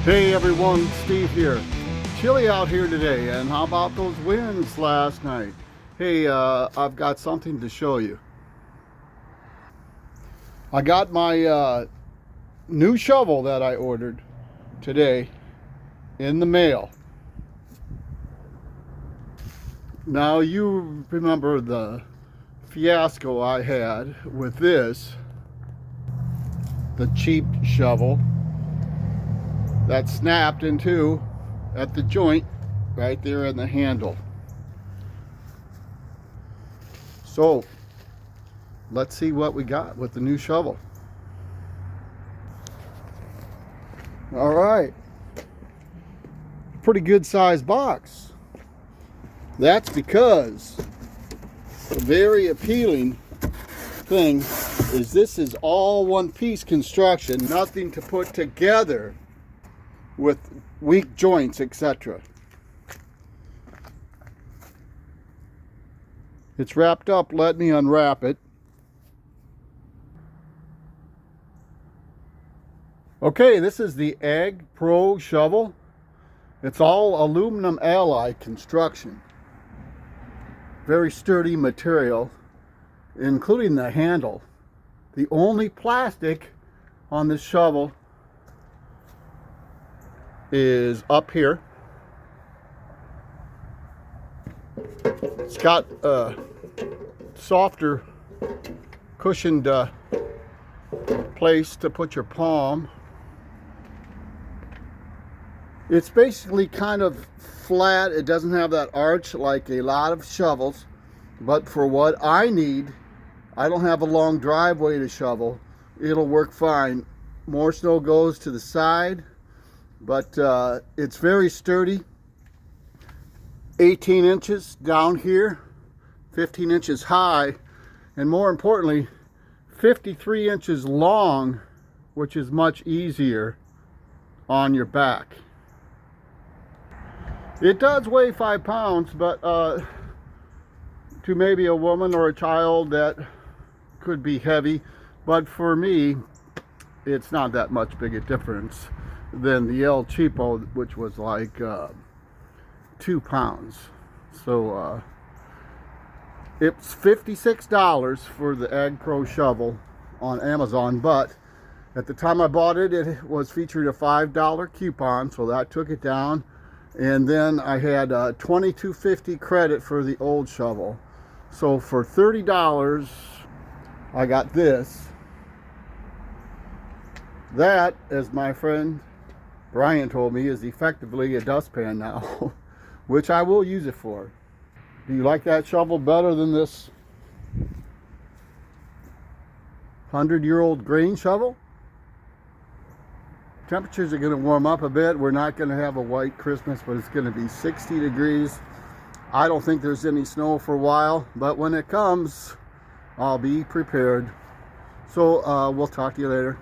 Hey everyone, Steve here. Chilly out here today, and how about those winds last night? Hey, I've got something to show you. I got my new shovel that I ordered today in the mail. Now you remember the fiasco I had with this, the cheap shovel that snapped in two at the joint right there in the handle. So let's see what we got with the new shovel. All right, pretty good size box. That's because the very appealing thing is this is all one piece construction, nothing to put together with weak joints, etc. It's wrapped up. Let me unwrap it. Okay, this is the AgroPro shovel. It's all aluminum alloy construction. Very sturdy material, including the handle. The only plastic on this shovel is up here. It's got a softer cushioned place to put your palm. It's basically kind of flat. It doesn't have that arch like a lot of shovels, but for what I need, I don't have a long driveway to shovel. It'll work fine. More snow goes to the side, but it's very sturdy. 18 inches down here, 15 inches high, and more importantly 53 inches long, which is much easier on your back. It does weigh 5 pounds, but to maybe a woman or a child that could be heavy, but for me it's not that much big a difference than the El Cheapo, which was like 2 pounds. So it's $56 for the AgroPro shovel on Amazon, but at the time I bought it, it was featuring a $5 coupon, so that took it down. And then I had $22.50 credit for the old shovel. So for $30, I got this. That, as my friend Brian told me, is effectively a dustpan now, which I will use it for. Do you like that shovel better than this 100-year-old grain shovel? Temperatures are going to warm up a bit. We're not going to have a white Christmas, but it's going to be 60 degrees. I don't think there's any snow for a while, but when it comes, I'll be prepared. So we'll talk to you later.